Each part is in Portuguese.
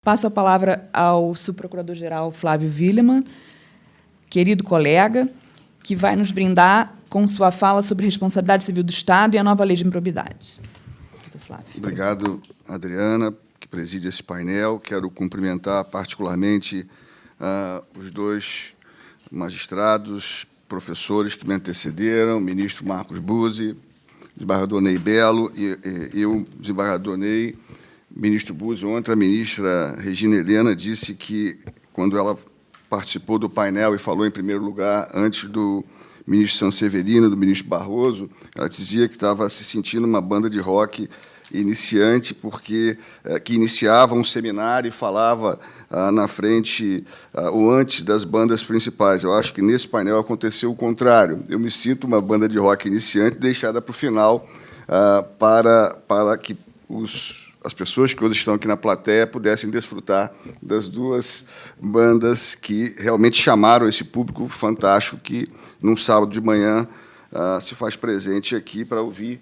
Passo a palavra ao subprocurador-geral Flávio Willemann, querido colega, que vai nos brindar com sua fala sobre responsabilidade civil do Estado e a nova lei de improbidade. Flávio. Obrigado, Adriana, que preside esse painel. Quero cumprimentar particularmente os dois magistrados, professores que me antecederam, o ministro Marcos Buzzi, desembargador Ney Belo e eu, desembargador Ney. Ministro Buzzi, ontem a ministra Regina Helena disse que, quando ela participou do painel e falou em primeiro lugar, antes do ministro Sanseverino, do ministro Barroso, ela dizia que estava se sentindo uma banda de rock iniciante, porque que iniciava um seminário e falava na frente ou antes das bandas principais. Eu acho que nesse painel aconteceu o contrário. Eu me sinto uma banda de rock iniciante deixada para o final, para que as pessoas que hoje estão aqui na plateia pudessem desfrutar das duas bandas que realmente chamaram esse público fantástico que, num sábado de manhã, se faz presente aqui para ouvir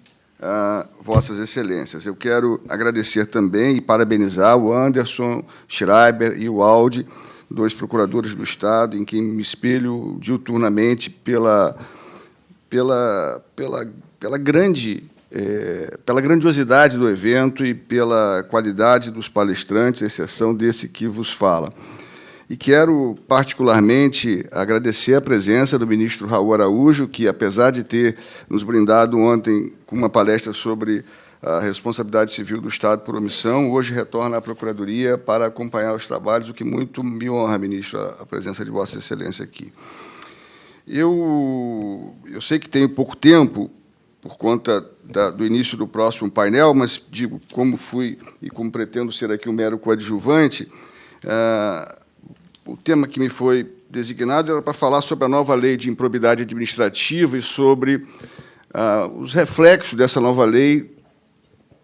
Vossas Excelências. Eu quero agradecer também e parabenizar o Anderson Schreiber e o Aldi, dois procuradores do Estado, em quem me espelho diuturnamente pela grandiosidade do evento e pela qualidade dos palestrantes, exceção desse que vos fala. E quero, particularmente, agradecer a presença do ministro Raul Araújo, que, apesar de ter nos brindado ontem com uma palestra sobre a responsabilidade civil do Estado por omissão, hoje retorna à Procuradoria para acompanhar os trabalhos, o que muito me honra, ministro, a presença de Vossa Excelência aqui. Eu sei que tenho pouco tempo, por conta do início do próximo painel, mas digo, como fui e como pretendo ser aqui um mero coadjuvante, o tema que me foi designado era para falar sobre a nova lei de improbidade administrativa e sobre os reflexos dessa nova lei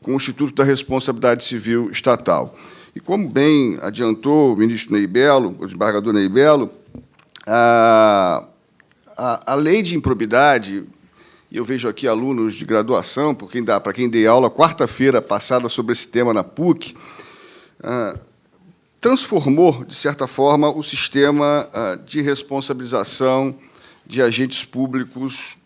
com o Instituto da Responsabilidade Civil Estatal. E, como bem adiantou o ministro Ney Belo, o desembargador Ney Belo, a lei de improbidade, e eu vejo aqui alunos de graduação, para quem dei aula quarta-feira passada sobre esse tema na PUC, transformou, de certa forma, o sistema de responsabilização de agentes públicos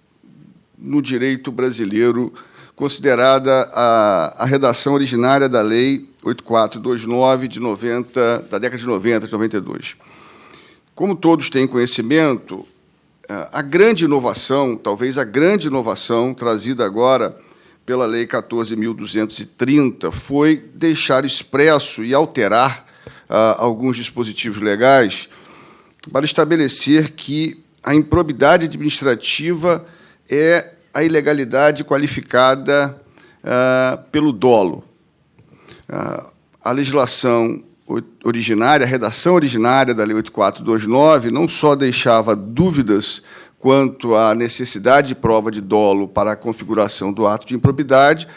no direito brasileiro, considerada a redação originária da Lei 8429 da década de 90, de 92. Como todos têm conhecimento, a grande inovação, talvez a grande inovação trazida agora pela Lei 14.230, foi deixar expresso e alterar alguns dispositivos legais para estabelecer que a improbidade administrativa é a ilegalidade qualificada pelo dolo. A legislação originária, a redação originária da Lei 8429, não só deixava dúvidas quanto à necessidade de prova de dolo para a configuração do ato de improbidade,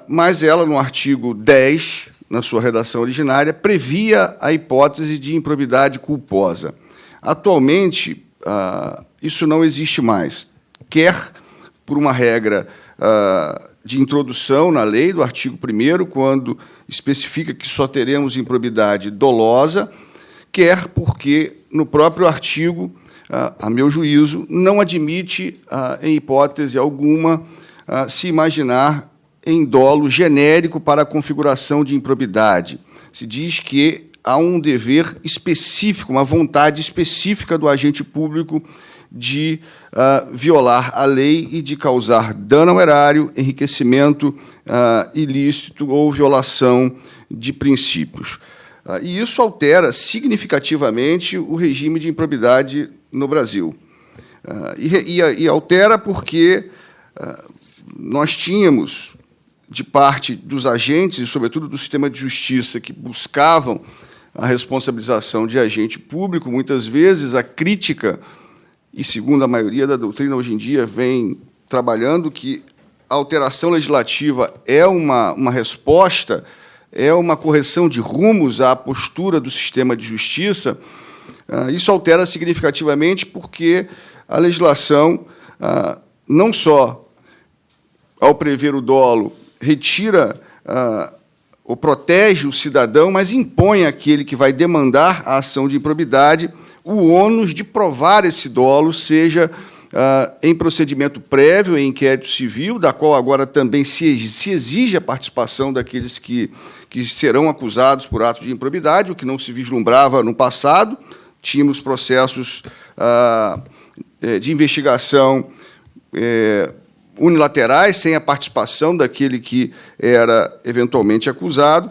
mas ela, no artigo 10, na sua redação originária, previa a hipótese de improbidade culposa. Atualmente, isso não existe mais, quer por uma regra de introdução na lei, do artigo 1º, quando especifica que só teremos improbidade dolosa, quer porque, no próprio artigo, a meu juízo, não admite, em hipótese alguma, se imaginar em dolo genérico para a configuração de improbidade. Se diz que há um dever específico, uma vontade específica do agente público de violar a lei e de causar dano ao erário, enriquecimento ilícito ou violação de princípios. E isso altera significativamente o regime de improbidade no Brasil. E altera porque nós tínhamos, de parte dos agentes, e sobretudo do sistema de justiça, que buscavam a responsabilização de agente público, muitas vezes a crítica, e segundo a maioria da doutrina hoje em dia vem trabalhando, que a alteração legislativa é uma resposta, é uma correção de rumos à postura do sistema de justiça. Isso altera significativamente porque a legislação, não só ao prever o dolo, retira ou protege o cidadão, mas impõe àquele que vai demandar a ação de improbidade o ônus de provar esse dolo, seja em procedimento prévio, em inquérito civil, da qual agora também se exige a participação daqueles que serão acusados por ato de improbidade, o que não se vislumbrava no passado. Tínhamos processos de investigação unilaterais, sem a participação daquele que era eventualmente acusado,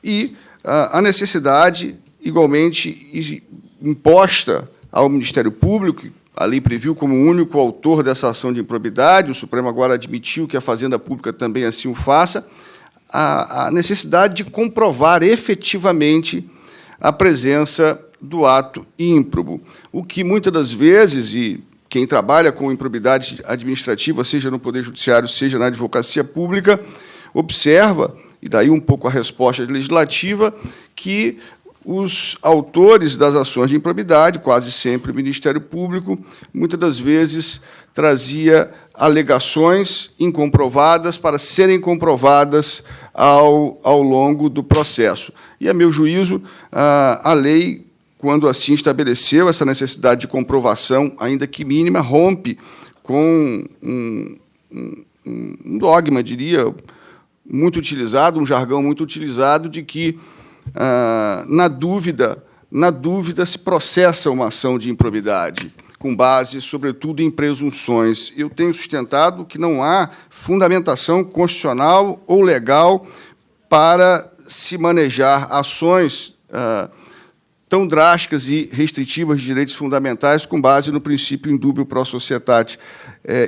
e a necessidade, igualmente, imposta ao Ministério Público, a lei previu como único autor dessa ação de improbidade, o Supremo agora admitiu que a Fazenda Pública também assim o faça, a necessidade de comprovar efetivamente a presença do ato ímprobo, o que, muitas das vezes, e quem trabalha com improbidade administrativa, seja no Poder Judiciário, seja na advocacia pública, observa, e daí um pouco a resposta legislativa, que os autores das ações de improbidade, quase sempre o Ministério Público, muitas das vezes trazia alegações incomprovadas para serem comprovadas ao longo do processo. E, a meu juízo, a lei, quando assim estabeleceu essa necessidade de comprovação, ainda que mínima, rompe com um dogma, diria, muito utilizado, um jargão muito utilizado, de que, na dúvida se processa uma ação de improbidade, com base, sobretudo, em presunções. Eu tenho sustentado que não há fundamentação constitucional ou legal para se manejar ações tão drásticas e restritivas de direitos fundamentais com base no princípio indubio pro societate,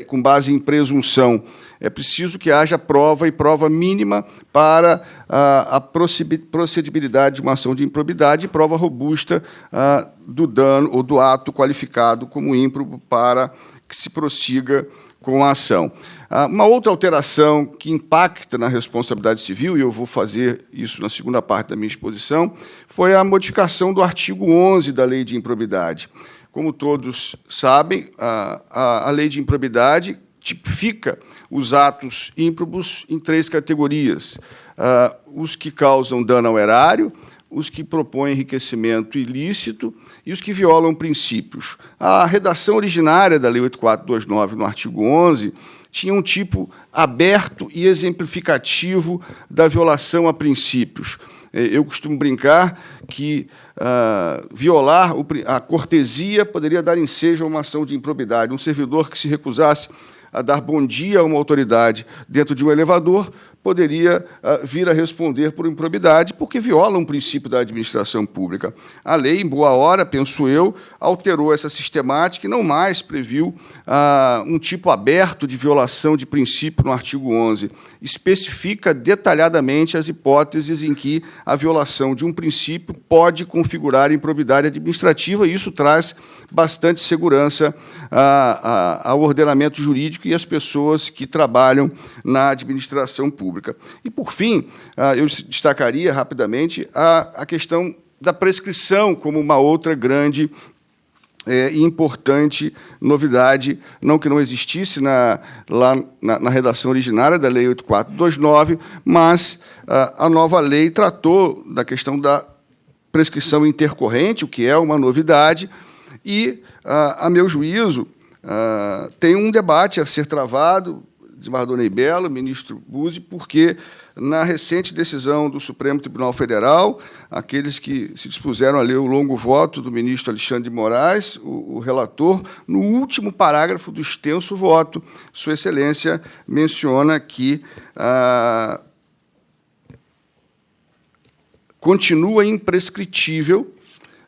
com base em presunção. É preciso que haja prova e prova mínima para a procedibilidade de uma ação de improbidade e prova robusta do dano ou do ato qualificado como ímprobo para que se prossiga com a ação. Uma outra alteração que impacta na responsabilidade civil, e eu vou fazer isso na segunda parte da minha exposição, foi a modificação do artigo 11 da Lei de Improbidade. Como todos sabem, a Lei de Improbidade tipifica os atos ímprobos em 3 categorias: os que causam dano ao erário, os que propõem enriquecimento ilícito e os que violam princípios. A redação originária da Lei 8.429, no artigo 11, tinha um tipo aberto e exemplificativo da violação a princípios. Eu costumo brincar que violar a cortesia poderia dar ensejo a uma ação de improbidade. Um servidor que se recusasse a dar bom dia a uma autoridade dentro de um elevador poderia vir a responder por improbidade, porque viola um princípio da administração pública. A lei, em boa hora, penso eu, alterou essa sistemática e não mais previu um tipo aberto de violação de princípio no artigo 11. Especifica detalhadamente as hipóteses em que a violação de um princípio pode configurar improbidade administrativa, e isso traz bastante segurança ao ordenamento jurídico e às pessoas que trabalham na administração pública. E, por fim, eu destacaria rapidamente a questão da prescrição como uma outra grande e importante novidade, não que não existisse lá na redação originária da Lei 8.429, mas a nova lei tratou da questão da prescrição intercorrente, o que é uma novidade, e, a meu juízo, tem um debate a ser travado de Mardonei Belo, ministro Buzzi, porque, na recente decisão do Supremo Tribunal Federal, aqueles que se dispuseram a ler o longo voto do ministro Alexandre de Moraes, o relator, no último parágrafo do extenso voto, Sua Excelência menciona que continua imprescritível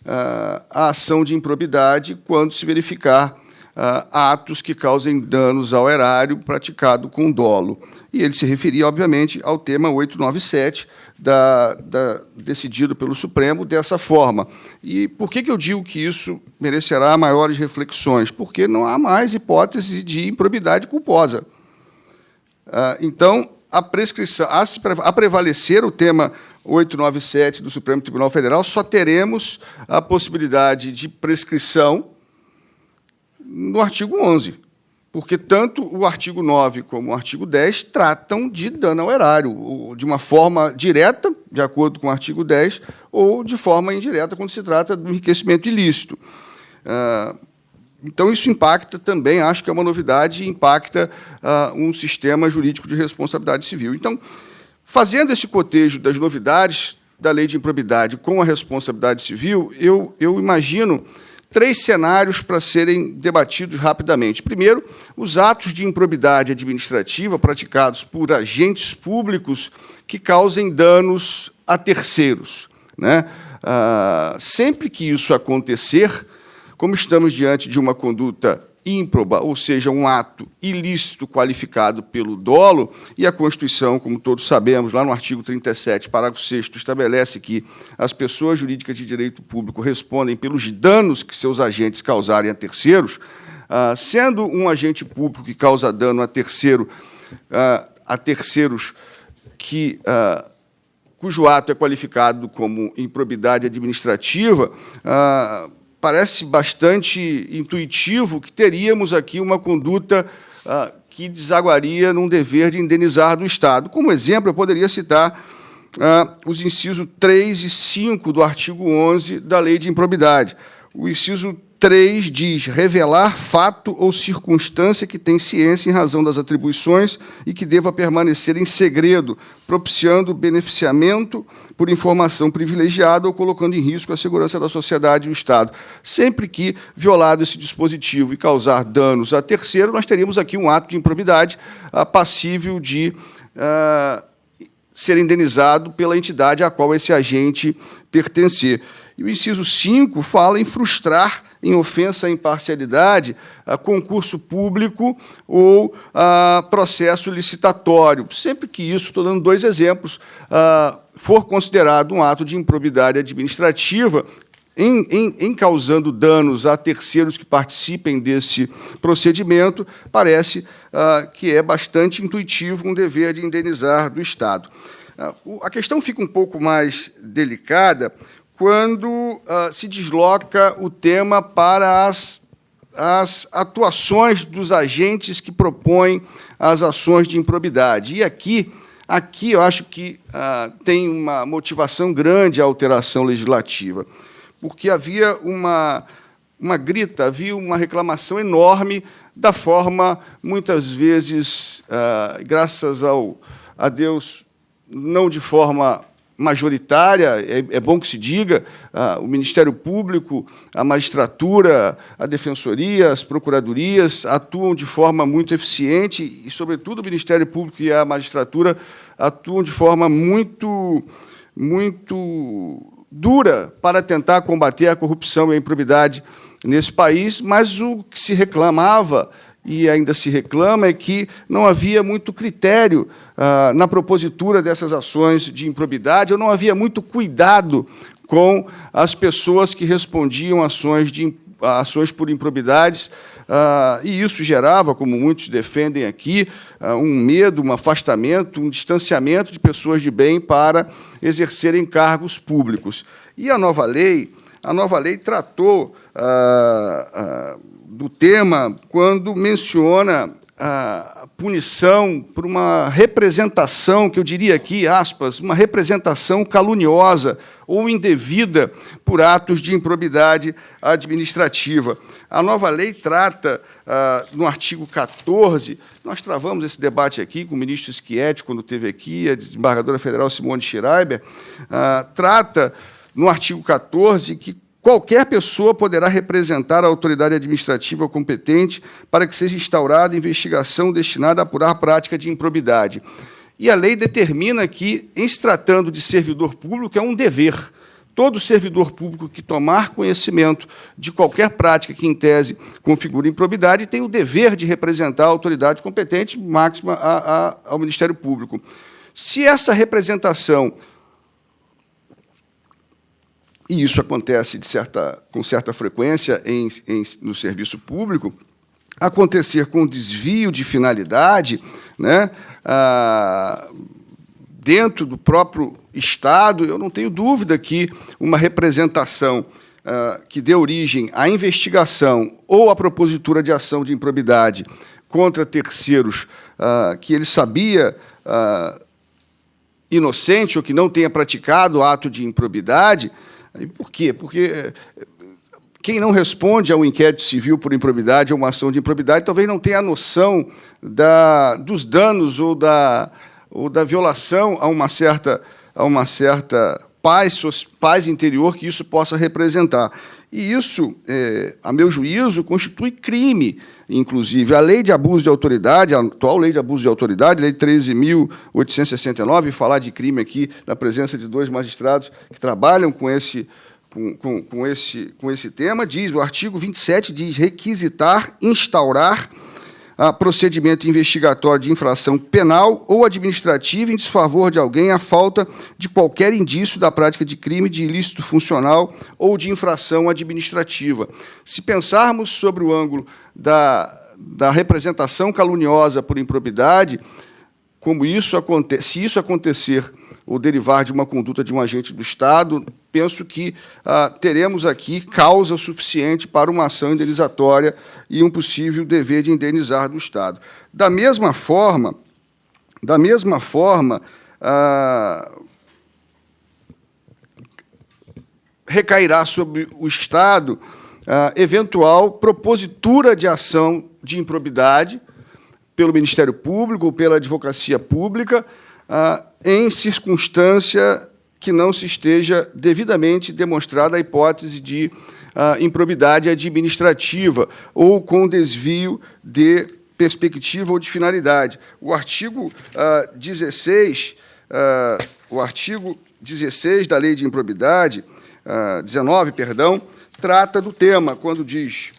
a ação de improbidade quando se verificar atos que causem danos ao erário praticado com dolo. E ele se referia, obviamente, ao tema 897, decidido pelo Supremo dessa forma. E por que eu digo que isso merecerá maiores reflexões? Porque não há mais hipótese de improbidade culposa. Então, a prescrição, a prevalecer o tema 897 do Supremo Tribunal Federal, só teremos a possibilidade de prescrição no artigo 11, porque tanto o artigo 9 como o artigo 10 tratam de dano ao erário, de uma forma direta, de acordo com o artigo 10, ou de forma indireta, quando se trata do enriquecimento ilícito. Então, isso impacta também, acho que é uma novidade, impacta um sistema jurídico de responsabilidade civil. Então, fazendo esse cotejo das novidades da lei de improbidade com a responsabilidade civil, eu imagino 3 cenários para serem debatidos rapidamente. Primeiro, os atos de improbidade administrativa praticados por agentes públicos que causem danos a terceiros, né? Sempre que isso acontecer, como estamos diante de uma conduta ímproba, ou seja, um ato ilícito qualificado pelo dolo, e a Constituição, como todos sabemos, lá no artigo 37, parágrafo 6º, estabelece que as pessoas jurídicas de direito público respondem pelos danos que seus agentes causarem a terceiros, sendo um agente público que causa dano a terceiros cujo ato é qualificado como improbidade administrativa, parece bastante intuitivo que teríamos aqui uma conduta que desaguaria num dever de indenizar do Estado. Como exemplo, eu poderia citar os incisos 3 e 5 do artigo 11 da Lei de Improbidade. O inciso 3 diz: revelar fato ou circunstância que tem ciência em razão das atribuições e que deva permanecer em segredo, propiciando beneficiamento por informação privilegiada ou colocando em risco a segurança da sociedade e o Estado. Sempre que violado esse dispositivo e causar danos a terceiro, nós teríamos aqui um ato de improbidade passível de ser indenizado pela entidade a qual esse agente pertencer. E o inciso 5 fala em frustrar, em ofensa à imparcialidade, concurso público ou processo licitatório. Sempre que isso, estou dando 2 exemplos, for considerado um ato de improbidade administrativa, em causando danos a terceiros que participem desse procedimento, parece que é bastante intuitivo um dever de indenizar do Estado. A questão fica um pouco mais delicada quando se desloca o tema para as atuações dos agentes que propõem as ações de improbidade. E aqui eu acho que tem uma motivação grande a alteração legislativa, porque havia uma grita, havia uma reclamação enorme da forma, muitas vezes, graças a Deus, não de forma majoritária, é bom que se diga, o Ministério Público, a magistratura, a defensoria, as procuradorias atuam de forma muito eficiente e, sobretudo, o Ministério Público e a magistratura atuam de forma muito dura para tentar combater a corrupção e a improbidade nesse país, mas o que se reclamava e ainda se reclama é que não havia muito critério na propositura dessas ações de improbidade, ou não havia muito cuidado com as pessoas que respondiam a ações por improbidades, e isso gerava, como muitos defendem aqui, um medo, um afastamento, um distanciamento de pessoas de bem para exercerem cargos públicos. E a nova lei tratou do tema quando menciona a punição por uma representação, que eu diria aqui, aspas, uma representação caluniosa ou indevida por atos de improbidade administrativa. A nova lei trata, no artigo 14, nós travamos esse debate aqui com o ministro Schietti, quando esteve aqui, a desembargadora federal Simone Schreiber, trata, no artigo 14, que qualquer pessoa poderá representar a autoridade administrativa competente para que seja instaurada investigação destinada a apurar a prática de improbidade. E a lei determina que, em se tratando de servidor público, é um dever. Todo servidor público que tomar conhecimento de qualquer prática que, em tese, configure improbidade, tem o dever de representar a autoridade competente máxima ao Ministério Público. Se essa representação, e isso acontece com certa frequência no serviço público, acontecer com desvio de finalidade, né, dentro do próprio Estado, eu não tenho dúvida que uma representação que dê origem à investigação ou à propositura de ação de improbidade contra terceiros que ele sabia inocente ou que não tenha praticado ato de improbidade. E por quê? Porque quem não responde a um inquérito civil por improbidade ou uma ação de improbidade talvez não tenha a noção dos danos ou da violação a uma certa paz interior que isso possa representar. E isso, a meu juízo, constitui crime, inclusive. A lei de abuso de autoridade, a atual lei de abuso de autoridade, lei 13.869, falar de crime aqui na presença de 2 magistrados que trabalham com esse tema, diz, o artigo 27 diz, requisitar, instaurar procedimento investigatório de infração penal ou administrativa em desfavor de alguém à falta de qualquer indício da prática de crime, de ilícito funcional ou de infração administrativa. Se pensarmos sobre o ângulo da representação caluniosa por improbidade, se isso acontecer ou derivar de uma conduta de um agente do Estado, penso que teremos aqui causa suficiente para uma ação indenizatória e um possível dever de indenizar do Estado. Da mesma forma, recairá sobre o Estado eventual propositura de ação de improbidade pelo Ministério Público ou pela Advocacia Pública, em circunstância que não se esteja devidamente demonstrada a hipótese de improbidade administrativa ou com desvio de perspectiva ou de finalidade. O artigo 16 da Lei de Improbidade, 19, perdão, trata do tema, quando diz: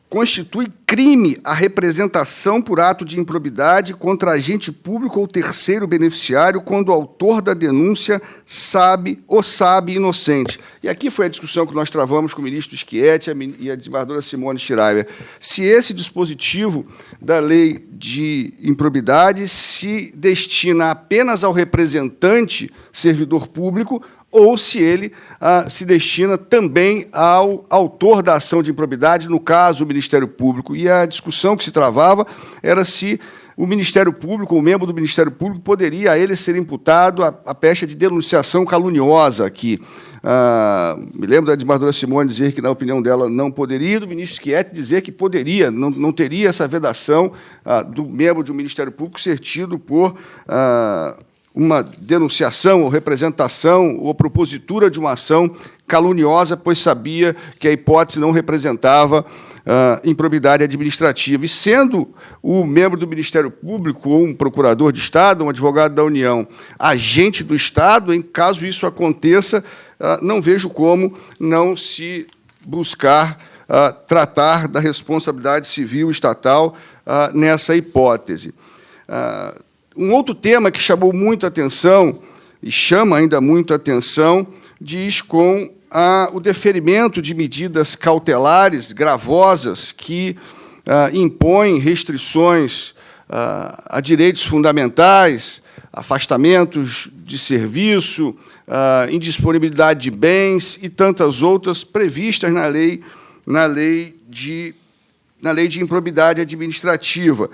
constitui crime a representação por ato de improbidade contra agente público ou terceiro beneficiário quando o autor da denúncia sabe inocente. E aqui foi a discussão que nós travamos com o ministro Schietti e a desembargadora Simone Schreiber. Se esse dispositivo da lei de improbidade se destina apenas ao representante servidor público ou se ele se destina também ao autor da ação de improbidade, no caso, o Ministério Público. E a discussão que se travava era se o Ministério Público, o membro do Ministério Público, poderia a ele ser imputado a pecha de denunciação caluniosa aqui. Me lembro da desembargadora Simone dizer que, na opinião dela, não poderia, e do ministro Schietti dizer que poderia, não teria essa vedação do membro do Ministério Público ser tido por uma denunciação ou representação ou propositura de uma ação caluniosa, pois sabia que a hipótese não representava improbidade administrativa. E sendo o membro do Ministério Público ou um procurador de Estado, um advogado da União, agente do Estado, em caso isso aconteça, não vejo como não se buscar tratar da responsabilidade civil estatal nessa hipótese. Um outro tema que chamou muita atenção, e chama ainda muito atenção, diz com o deferimento de medidas cautelares gravosas que impõem restrições a direitos fundamentais, afastamentos de serviço, indisponibilidade de bens e tantas outras previstas na lei de improbidade administrativa.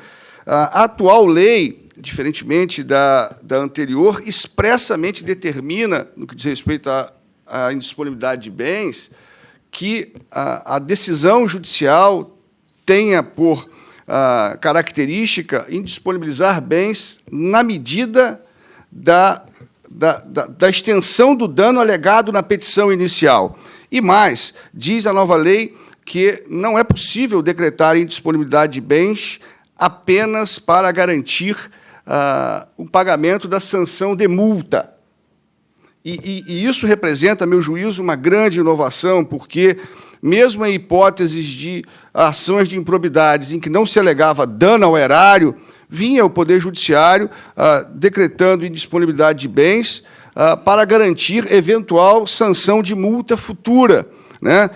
A atual lei, diferentemente da anterior, expressamente determina, no que diz respeito à indisponibilidade de bens, que a decisão judicial tenha por característica indisponibilizar bens na medida da extensão do dano alegado na petição inicial. E mais, diz a nova lei que não é possível decretar indisponibilidade de bens apenas para garantir o pagamento da sanção de multa. E isso representa, a meu juízo, uma grande inovação, porque, mesmo em hipóteses de ações de improbidades em que não se alegava dano ao erário, vinha o Poder Judiciário decretando indisponibilidade de bens para garantir eventual sanção de multa futura, né?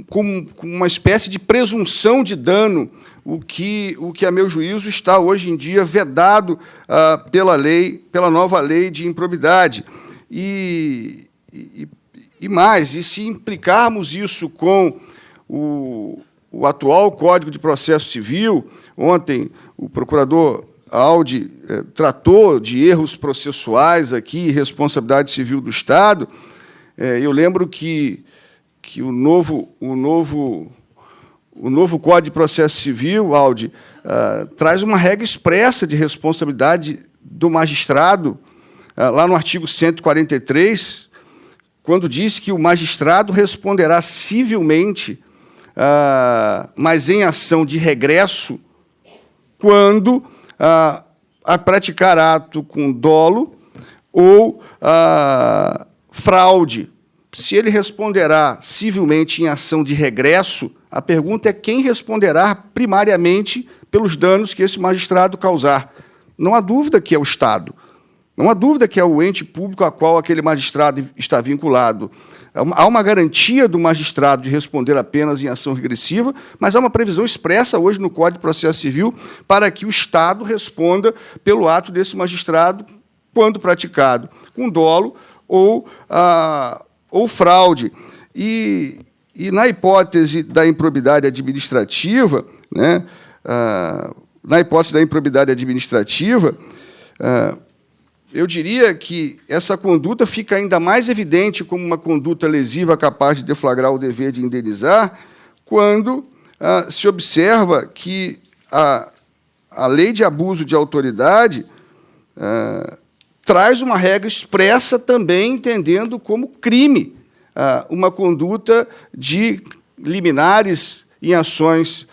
com uma espécie de presunção de dano, o que, a meu juízo, está hoje em dia vedado pela nova lei de improbidade. E mais, e se implicarmos isso com o atual Código de Processo Civil, ontem o procurador Aldi tratou de erros processuais aqui, responsabilidade civil do Estado. Eu lembro que o novo Código de Processo Civil, Aldi, traz uma regra expressa de responsabilidade do magistrado, lá no artigo 143, quando diz que o magistrado responderá civilmente, mas em ação de regresso, quando a praticar ato com dolo ou fraude. Se ele responderá civilmente em ação de regresso, a pergunta é quem responderá primariamente pelos danos que esse magistrado causar. Não há dúvida que é o Estado. Não há dúvida que é o ente público a qual aquele magistrado está vinculado. Há uma garantia do magistrado de responder apenas em ação regressiva, mas há uma previsão expressa hoje no Código de Processo Civil para que o Estado responda pelo ato desse magistrado quando praticado com dolo ou fraude. E na hipótese da improbidade administrativa, né, eu diria que essa conduta fica ainda mais evidente como uma conduta lesiva capaz de deflagrar o dever de indenizar, quando se observa que a lei de abuso de autoridade traz uma regra expressa também, entendendo como crime uma conduta de liminares em ações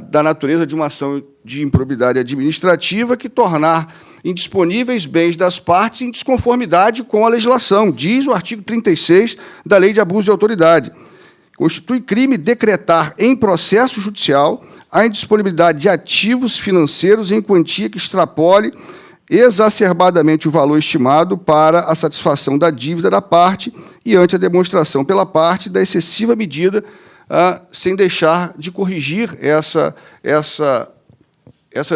da natureza de uma ação de improbidade administrativa que tornar indisponíveis bens das partes em desconformidade com a legislação, diz o artigo 36 da Lei de Abuso de Autoridade. Constitui crime decretar em processo judicial a indisponibilidade de ativos financeiros em quantia que extrapole exacerbadamente o valor estimado para a satisfação da dívida da parte e ante a demonstração pela parte da excessiva medida, sem deixar de corrigir essa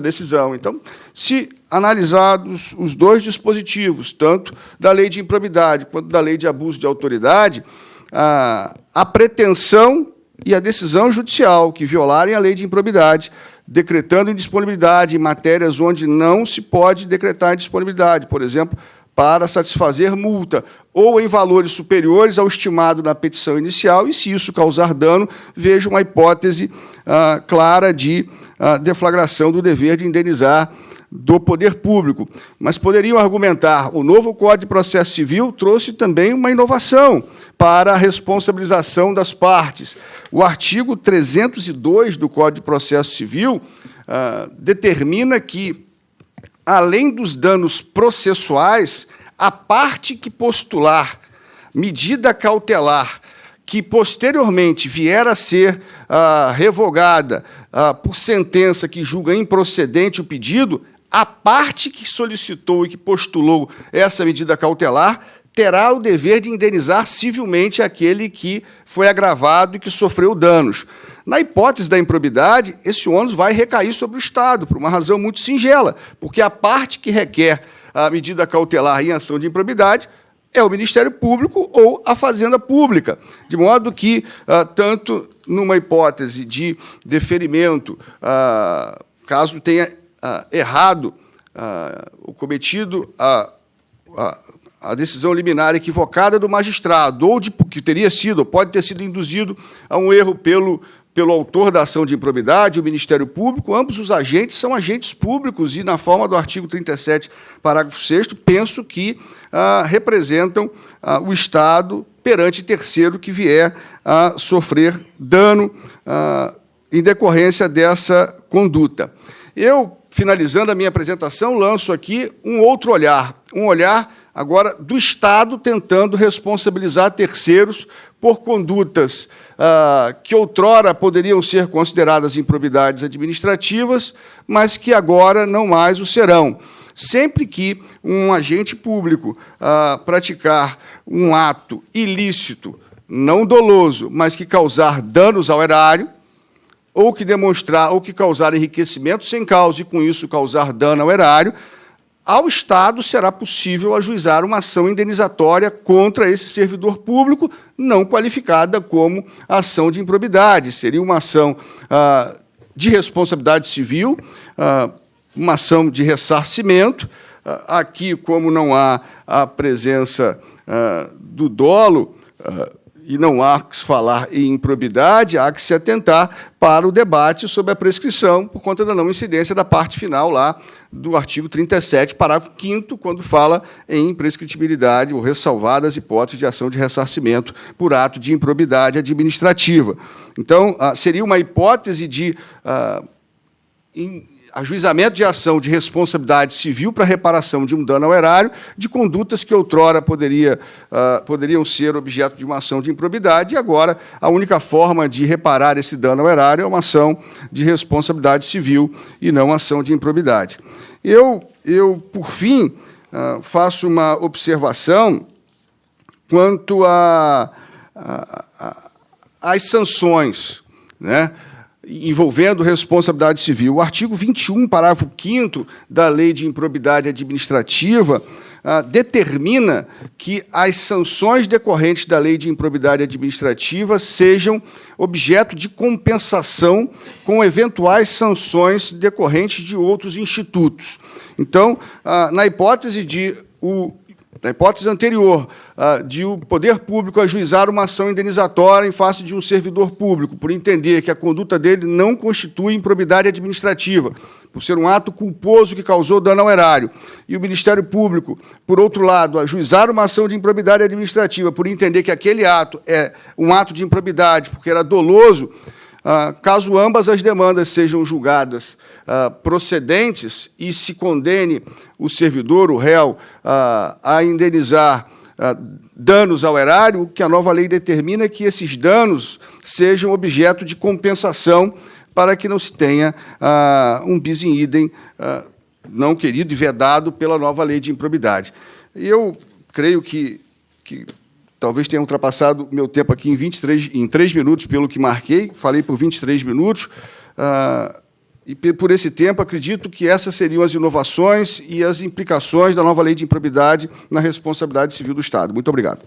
decisão. Então, se analisados os dois dispositivos, tanto da lei de improbidade quanto da lei de abuso de autoridade, a pretensão e a decisão judicial que violarem a lei de improbidade, decretando indisponibilidade em matérias onde não se pode decretar indisponibilidade, por exemplo, para satisfazer multa, ou em valores superiores ao estimado na petição inicial, e, se isso causar dano, vejo uma hipótese clara de deflagração do dever de indenizar do poder público. Mas poderiam argumentar, o novo Código de Processo Civil trouxe também uma inovação para a responsabilização das partes. O artigo 302 do Código de Processo Civil determina que, além dos danos processuais, a parte que postular medida cautelar que posteriormente vier a ser revogada por sentença que julga improcedente o pedido, a parte que solicitou e que postulou essa medida cautelar terá o dever de indenizar civilmente aquele que foi agravado e que sofreu danos. Na hipótese da improbidade, esse ônus vai recair sobre o Estado, por uma razão muito singela, porque a parte que requer a medida cautelar em ação de improbidade é o Ministério Público ou a Fazenda Pública, de modo que, tanto numa hipótese de deferimento, caso tenha errado ou cometido a decisão liminar equivocada do magistrado, ou que teria sido, ou pode ter sido induzido a um erro pelo autor da ação de improbidade, o Ministério Público, ambos os agentes são agentes públicos e, na forma do artigo 37, parágrafo 6º, penso que representam o Estado perante terceiro que vier a sofrer dano em decorrência dessa conduta. Eu, finalizando a minha apresentação, lanço aqui um outro olhar, um olhar agora do Estado tentando responsabilizar terceiros por condutas que outrora poderiam ser consideradas improbidades administrativas, mas que agora não mais o serão. Sempre que um agente público praticar um ato ilícito não doloso, mas que causar danos ao erário, ou que demonstrar ou que causar enriquecimento sem causa e, com isso, causar dano ao erário, ao Estado será possível ajuizar uma ação indenizatória contra esse servidor público, não qualificada como ação de improbidade. Seria uma ação de responsabilidade civil, uma ação de ressarcimento. Aqui, como não há a presença do dolo, e não há que se falar em improbidade, há que se atentar para o debate sobre a prescrição, por conta da não incidência da parte final lá do artigo 37, parágrafo 5º, quando fala em imprescritibilidade ou ressalvadas hipóteses de ação de ressarcimento por ato de improbidade administrativa. Então, seria uma hipótese de ajuizamento de ação de responsabilidade civil para reparação de um dano ao erário, de condutas que outrora poderiam ser objeto de uma ação de improbidade, e agora a única forma de reparar esse dano ao erário é uma ação de responsabilidade civil e não ação de improbidade. Eu por fim, faço uma observação quanto às sanções, né, envolvendo responsabilidade civil. O artigo 21, parágrafo 5º da Lei de Improbidade Administrativa determina que as sanções decorrentes da Lei de Improbidade Administrativa sejam objeto de compensação com eventuais sanções decorrentes de outros institutos. Então, na hipótese anterior, de o poder público ajuizar uma ação indenizatória em face de um servidor público, por entender que a conduta dele não constitui improbidade administrativa, por ser um ato culposo que causou dano ao erário, e o Ministério Público, por outro lado, ajuizar uma ação de improbidade administrativa, por entender que aquele ato é um ato de improbidade porque era doloso, caso ambas as demandas sejam julgadas procedentes e se condene o servidor, o réu, a indenizar danos ao erário, o que a nova lei determina é que esses danos sejam objeto de compensação para que não se tenha um bis in idem não querido e vedado pela nova lei de improbidade. Eu creio que talvez tenha ultrapassado meu tempo aqui em 3 minutos, pelo que marquei, falei por 23 minutos, e por esse tempo acredito que essas seriam as inovações e as implicações da nova lei de improbidade na responsabilidade civil do Estado. Muito obrigado.